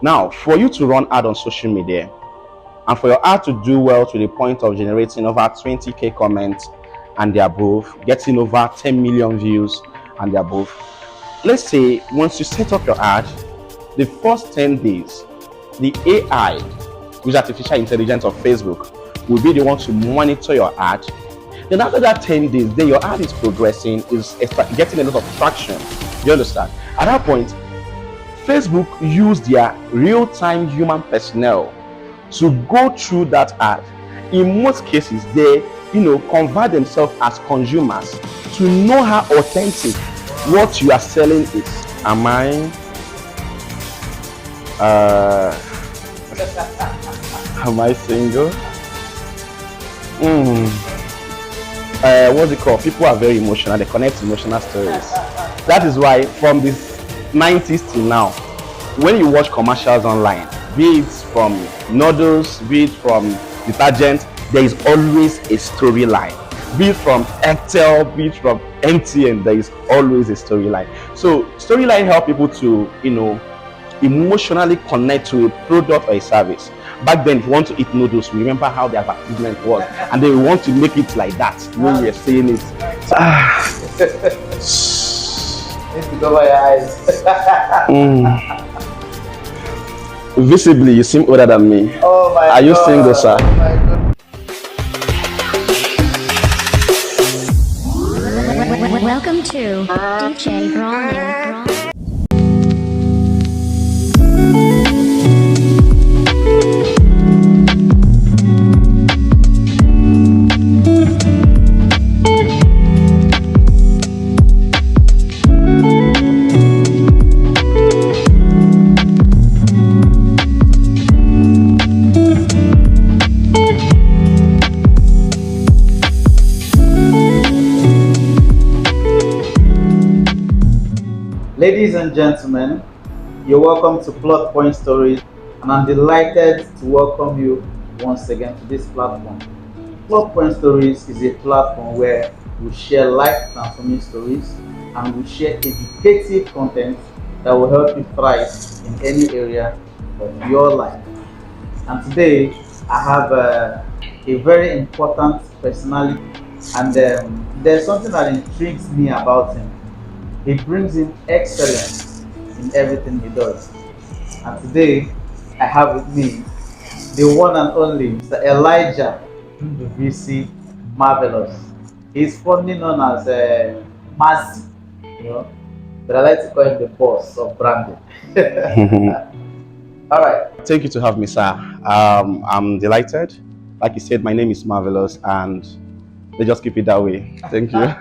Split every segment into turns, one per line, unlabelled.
Now, for you to run ad on social media and for your ad to do well to the point of generating over 20k comments and the above, getting over 10 million views and the above, let's say once you set up your ad, the first 10 days, the AI, which is artificial intelligence of Facebook, will be the one to monitor your ad. Then after that 10 days, then your ad is progressing, is getting a lot of traction. You understand? At that point, Facebook use their real-time human personnel to go through that ad. In most cases, they convert themselves as consumers to know how authentic what you are selling is. Am I am I single? What's it called? People are very emotional. They connect emotional stories. That is why from the 90s till now, when you watch commercials online, be it from noodles, be it from detergent, there is always a storyline. Be it from Airtel, be it from MTN, there is always a storyline. So storyline help people to emotionally connect to a product or a service. Back then, if you want to eat noodles, remember how the advertisement was, and they want to make it like that when we are saying it.
Need to cover your eyes.
Visibly, you seem older than me.
Oh my God.
Are you single, sir?
Oh my God.
Welcome to DJ Brawling.
Ladies and gentlemen, you're welcome to Plot Point Stories, and I'm delighted to welcome you once again to this platform. Plot Point Stories is a platform where we share life transforming stories and we share educative content that will help you thrive in any area of your life. And today I have a very important personality, and there's something that intrigues me about him. He brings in excellence in everything he does. And today, I have with me the one and only Mr. ELIJAH NDUBISI Marvelous. He's formerly known as Mazi, but I like to call him the boss of branding. All right.
Thank you to have me, sir. I'm delighted. Like you said, my name is Marvelous, and let's just keep it that way. Thank you.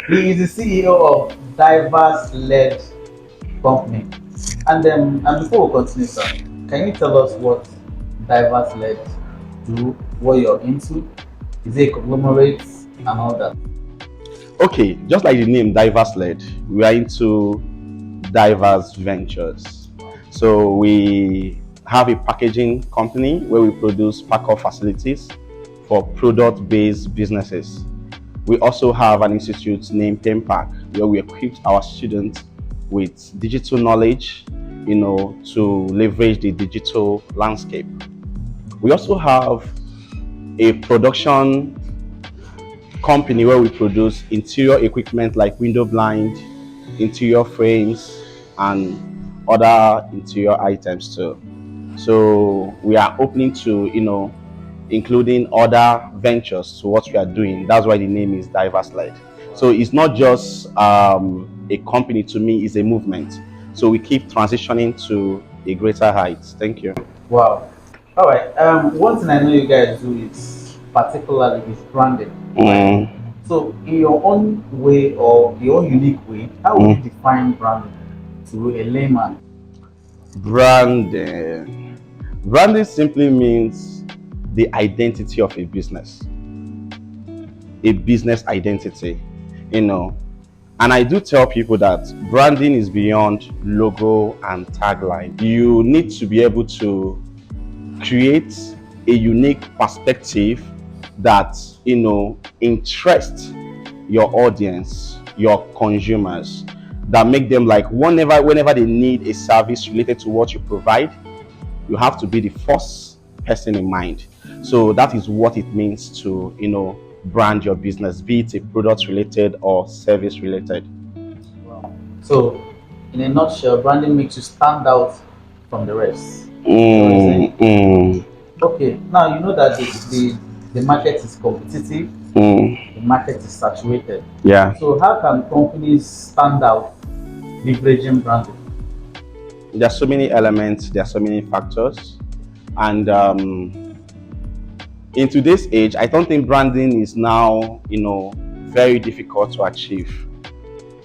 He is the CEO of Diverse-led company. And before we continue, sir, can you tell us what Diverse-led do, what you're into? Is it conglomerates and all that?
Okay, just like the name Diverse-led, we are into diverse ventures. So we have a packaging company where we produce pack-off facilities for product-based businesses. We also have an institute named PenPack, where we equip our students with digital knowledge, to leverage the digital landscape. We also have a production company where we produce interior equipment like window blind, interior frames, and other interior items too. So we are opening to, including other ventures to what we are doing. That's why the name is Diverse-led. So it's not just a company. To me, it's a movement. So we keep transitioning to a greater height. Thank you.
Wow. All right. One thing I know you guys do is particularly is branding. Right? So in your own way or your own unique way, how would you define branding to a layman?
Branding simply means the identity of a business identity, and I do tell people that branding is beyond logo and tagline. You need to be able to create a unique perspective that interests your audience, your consumers. that make them like whenever they need a service related to what you provide, you have to be the first person in mind. So that is what it means to, brand your business, be it a product related or service related.
Wow. So, in a nutshell, branding makes you stand out from the rest. So we're saying, okay, now you know that the market is competitive, the market is saturated.
Yeah.
So how can companies stand out leveraging branding?
There are so many elements, there are so many factors, and in today's age, I don't think branding is now, very difficult to achieve.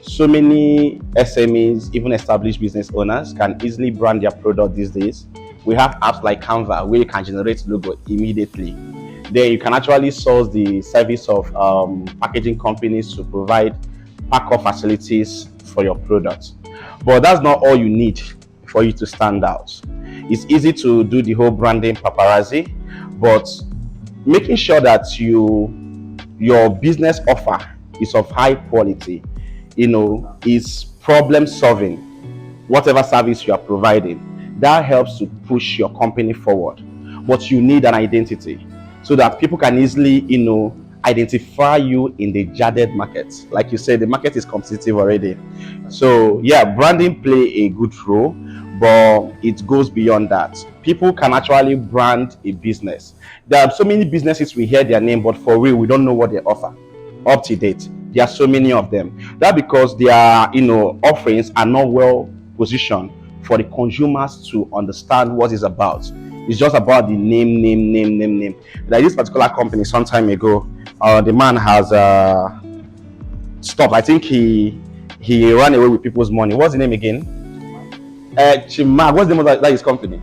So many SMEs, even established business owners, can easily brand their product these days. We have apps like Canva where you can generate logo immediately. Then you can actually source the service of packaging companies to provide pack-off facilities for your product. But that's not all you need for you to stand out. It's easy to do the whole branding paparazzi, but making sure that your business offer is of high quality, is problem solving, whatever service you are providing, that helps to push your company forward. But you need an identity so that people can easily, identify you in the jaded market. Like you said, the market is competitive already. So yeah, branding play a good role, but it goes beyond that. People can actually brand a business. There are so many businesses, we hear their name, but for real, we don't know what they offer up to date. There are so many of them. That because their offerings are not well positioned for the consumers to understand what it's about. It's just about the name. Like this particular company, some time ago, the man has stopped. I think he ran away with people's money. What's the name again? Chima. What's the name of that his company?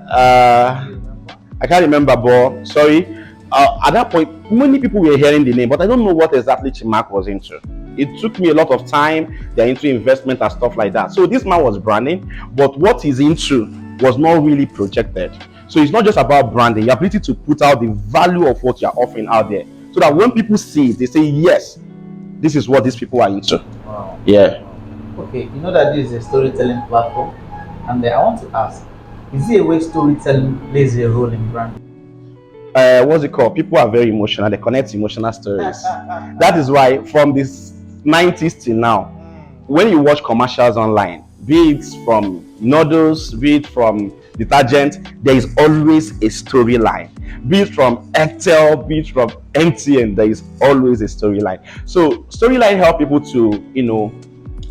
I can't remember, but sorry. At that point, many people were hearing the name, but I don't know what exactly Chimak was into. It took me a lot of time. They're into investment and stuff like that. So this man was branding, but what he's into was not really projected. So it's not just about branding, your ability to put out the value of what you're offering out there, so that when people see it, they say, yes, this is what these people are into.
Wow.
Yeah.
Okay, you know that this is a storytelling platform, and I want to ask, is there a way storytelling plays a role in branding?
What's it called? People are very emotional. They connect emotional stories. That is why from this 90s till now, when you watch commercials online, be it from noodles, be it from detergent, there is always a storyline. Be it from Excel, be it from MTN, there is always a storyline. So storyline help people to,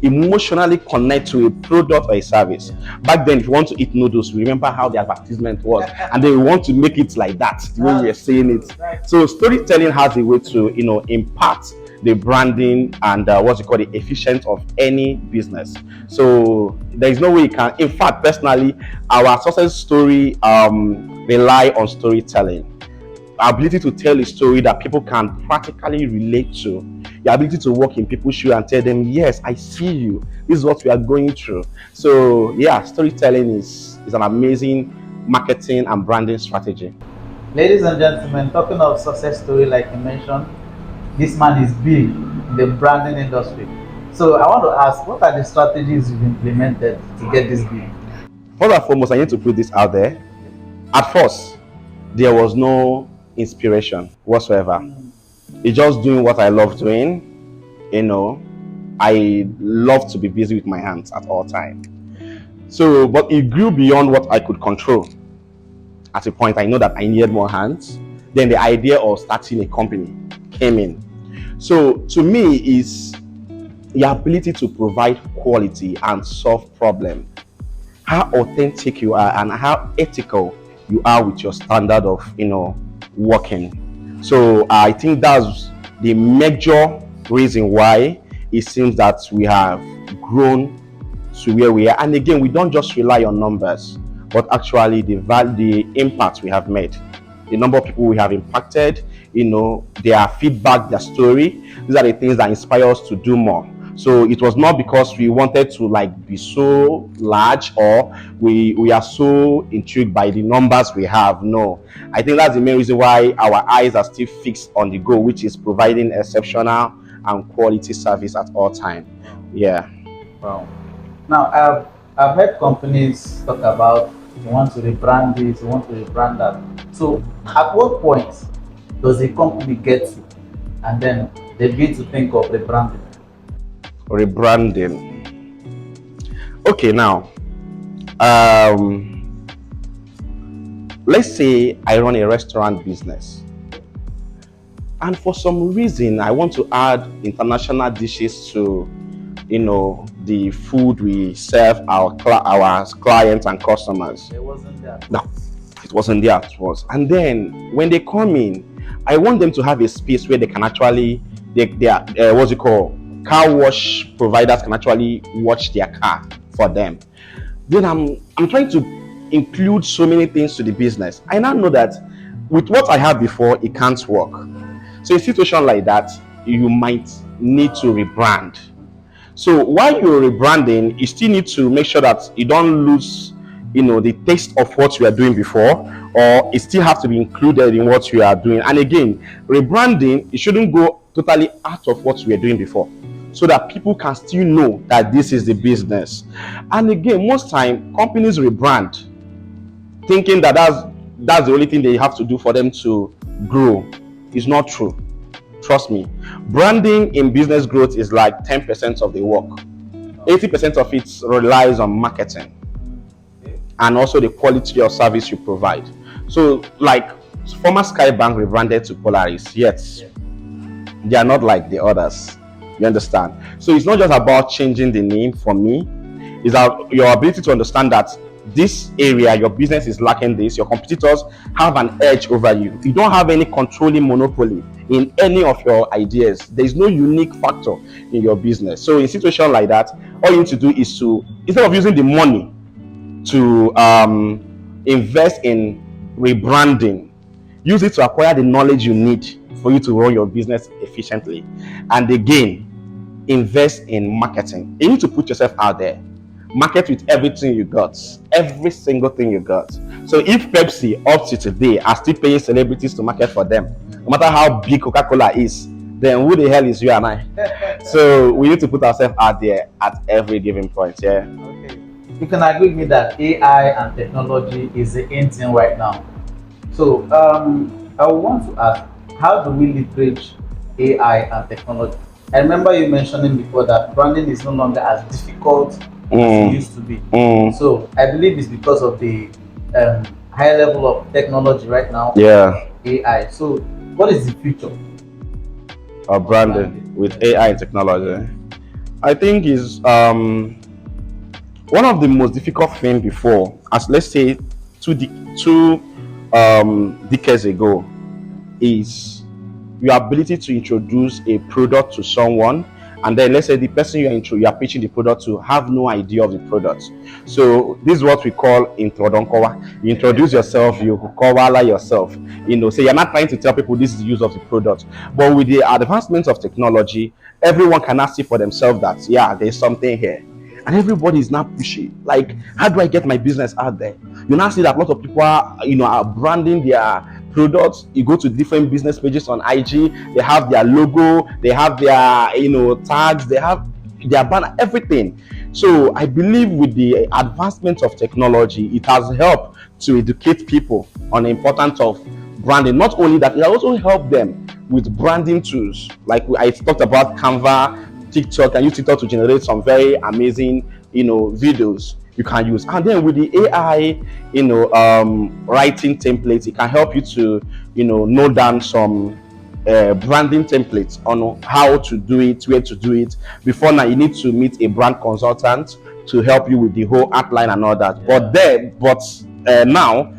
emotionally connect to a product or a service. Back then, if you want to eat noodles, remember how the advertisement was, and they want to make it like that, the way we are saying it. So storytelling has a way to, impact the branding and what's it called, the efficiency of any business. So there is no way you can. In fact, personally, our success story rely on storytelling. Our ability to tell a story that people can practically relate to, the ability to walk in people's shoes and tell them, yes, I see you, this is what we are going through. So yeah, storytelling is an amazing marketing and branding strategy.
Ladies and gentlemen, talking of success story, like you mentioned, this man is big in the branding industry. So I want to ask, what are the strategies you've implemented to get this big?
First and foremost, I need to put this out there. At first, there was no inspiration whatsoever. It's just doing what I love doing. I love to be busy with my hands at all times. So, but it grew beyond what I could control. At a point, I know that I needed more hands. Then the idea of starting a company came in. So, to me, is the ability to provide quality and solve problems. How authentic you are and how ethical you are with your standard of, working. So I think that's the major reason why it seems that we have grown to where we are. And again, we don't just rely on numbers, but actually the impact we have made, the number of people we have impacted, their feedback, their story. These are the things that inspire us to do more. So it was not because we wanted to be so large, or we are so intrigued by the numbers we have. No, I think that's the main reason why our eyes are still fixed on the goal, which is providing exceptional and quality service at all time. Yeah.
Wow. Now, I've heard companies talk about you want to rebrand this, you want to rebrand that. So, at what point does a company get to, and then they begin to think of rebranding?
Rebranding. Okay, now, um, let's say I run a restaurant business, and for some reason I want to add international dishes to, the food we serve our clients and customers.
There wasn't that.
No, it wasn't there at first. And then when they come in, I want them to have a space where they can actually, they are, what's it called? Car wash providers can actually wash their car for them. Then I'm trying to include so many things to the business. I now know that with what I had before, it can't work. So in a situation like that, you might need to rebrand. So while you're rebranding, you still need to make sure that you don't lose, the taste of what you are doing before, or it still have to be included in what you are doing. And again, rebranding, it shouldn't go totally out of what we are doing before, so that people can still know that this is the business. And again, most time companies rebrand thinking that that's the only thing they have to do for them to grow. It's not true. Trust me. Branding in business growth is like 10% of the work. 80% of it relies on marketing and also the quality of service you provide. So, like former Skybank rebranded to Polaris, yes, they are not like the others. You understand? So it's not just about changing the name for me. It's your ability to understand that this area, your business is lacking this. Your competitors have an edge over you. You don't have any controlling monopoly in any of your ideas. There is no unique factor in your business. So in a situation like that, all you need to do is to, instead of using the money to invest in rebranding, use it to acquire the knowledge you need for you to run your business efficiently. And again, invest in marketing. You need to put yourself out there. Market with everything you got, every single thing you got. So if Pepsi up to today are still paying celebrities to market for them, no matter how big Coca-Cola is, then who the hell is you and I? So we need to put ourselves out there at every given point. Yeah.
Okay. You can agree with me that AI and technology is the in thing right now. So I want to ask, how do we leverage AI and technology? I remember you mentioning before that branding is no longer as difficult as it used to be. So I believe it's because of the high level of technology right now.
Yeah.
AI. So what is the future
Of branding with AI and technology? I think is one of the most difficult things before, as let's say two decades ago, is your ability to introduce a product to someone, and then let's say the person you are pitching the product to have no idea of the product. So this is what we call introdonkowa. You introduce yourself, you kowala yourself. So you're not trying to tell people this is the use of the product. But with the advancement of technology, everyone can now see for themselves that yeah, there's something here. And everybody is now pushy. Like, how do I get my business out there? You now see that a lot of people are branding their products. You go to different business pages on IG, they have their logo, they have their tags, they have their banner, everything. So I believe with the advancement of technology, it has helped to educate people on the importance of branding. Not only that, it also helped them with branding tools. Like I talked about Canva, TikTok, and use TikTok to generate some very amazing videos you can use. And then with the AI writing templates, it can help you to note down some branding templates on how to do it, where to do it. Before now, you need to meet a brand consultant to help you with the whole outline and all that. But now,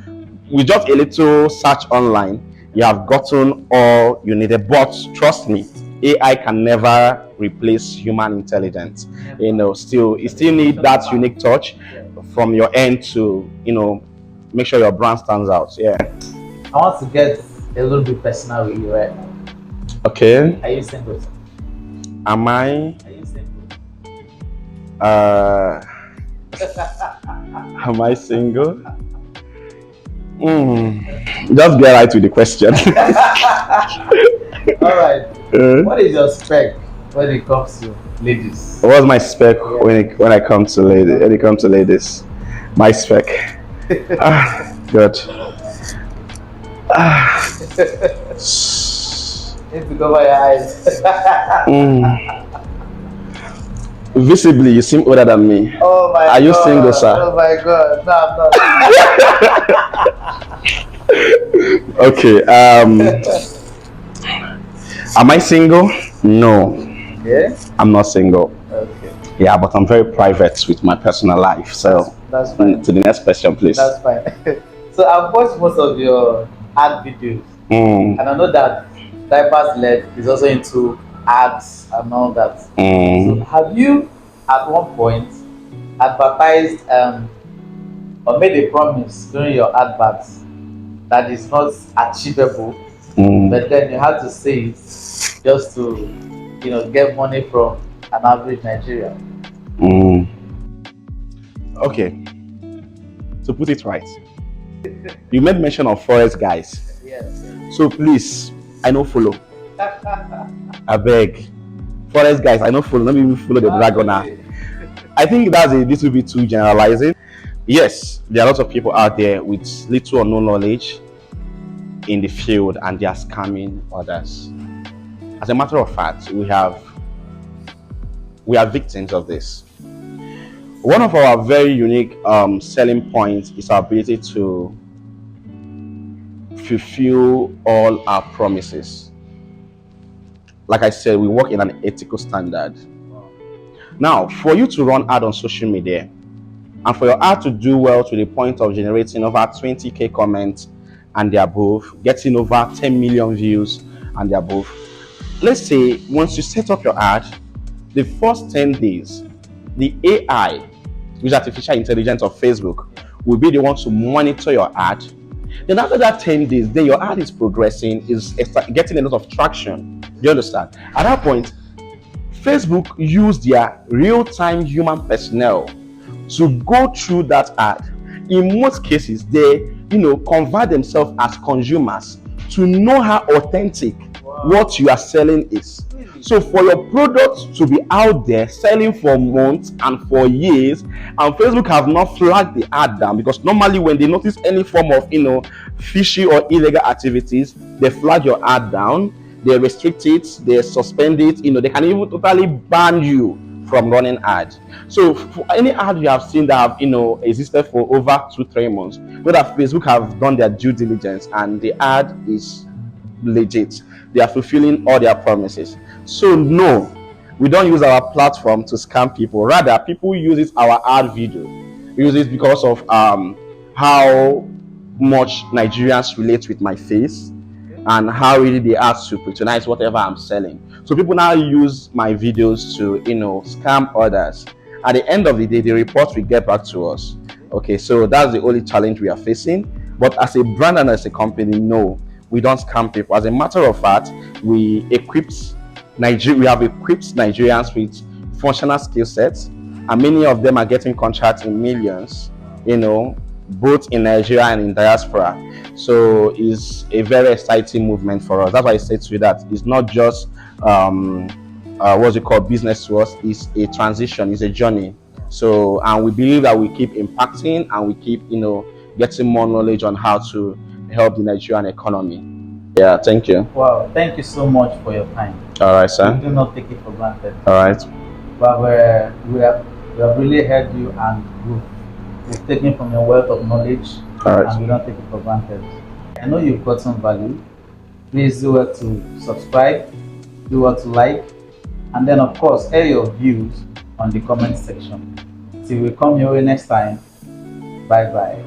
with just a little search online, you have gotten all you needed. But trust me, AI can never replace human intelligence. You still need that unique touch from your end to make sure your brand stands out. Yeah.
I want to get a little bit personal with you, right?
Okay.
Are you single?
Am I?
Are you single?
Am I single? Just get right to the question.
All right. What is your spec when it comes to ladies?
What's my spec when I come to ladies? My spec. Good.
Need to cover your eyes.
Visibly, you seem older than me.
Oh my God.
Are you single, sir?
Oh my God. No, I'm not.
Okay. Am I single? No.
Yeah?
I'm not single.
Okay.
Yeah, but I'm very private with my personal life. So
That's fine.
to the next question, please.
That's fine. So I've watched most of your ad videos, and I know that Diapers Led is also into ads and all that. So have you at one point advertised or made a promise during your adverts that is not achievable, but then you had to say it just to get money from an average Nigerian?
Okay. To put it right, you made mention of forest guys.
Yes.
So please, I no follow. I beg. Forest guys, I no follow. Let me even follow the dragon now. I think that's a little bit too generalizing. Yes, there are lots of people out there with little or no knowledge in the field and they are scamming others. As a matter of fact, we are victims of this. One of our very unique selling points is our ability to fulfill all our promises. Like I said, we work in an ethical standard. Now, for you to run ad on social media and for your ad to do well to the point of generating over 20k comments and the above, getting over 10 million views and the above, let's say once you set up your ad, the first 10 days, the AI, which is artificial intelligence of Facebook, will be the one to monitor your ad. Then after that 10 days, then your ad is progressing, is getting a lot of traction. Do you understand? At that point, Facebook use their real-time human personnel to go through that ad. In most cases, they convert themselves as consumers to know how authentic what you are selling is. So for your product to be out there selling for months and for years, and Facebook have not flagged the ad down, because normally when they notice any form of fishy or illegal activities, they flag your ad down, they restrict it, they suspend it, they can even totally ban you from running ads. So for any ad you have seen that have existed for over 2-3 months, know that Facebook have done their due diligence and the ad is legit. They are fulfilling all their promises. So no, we don't use our platform to scam people. Rather, people use our ad video. We use it because of how much Nigerians relate with my face and how really they are to patronize whatever I'm selling. So people now use my videos to scam others. At the end of the day, the report will get back to us. Okay, so that's the only challenge we are facing. But as a brand and as a company, no, we don't scam people. As a matter of fact, we have equipped Nigerians with functional skill sets, and many of them are getting contracts in millions, both in Nigeria and in diaspora. So it's a very exciting movement for us. That's why I say to you that it's not just business to us. It's a transition, it's a journey. So, and we believe that we keep impacting and we keep getting more knowledge on how to help the Nigerian economy. Yeah, thank you.
Wow, thank you so much for your time.
All right, sir.
We do not take it for granted.
All right.
But we have really heard you, and we've taken from your wealth of knowledge.
All right.
And we don't take it for granted. I know you've got some value. Please do well to subscribe, do well to like, and then of course air your views on the comment section. Till we come your way next time. Bye bye.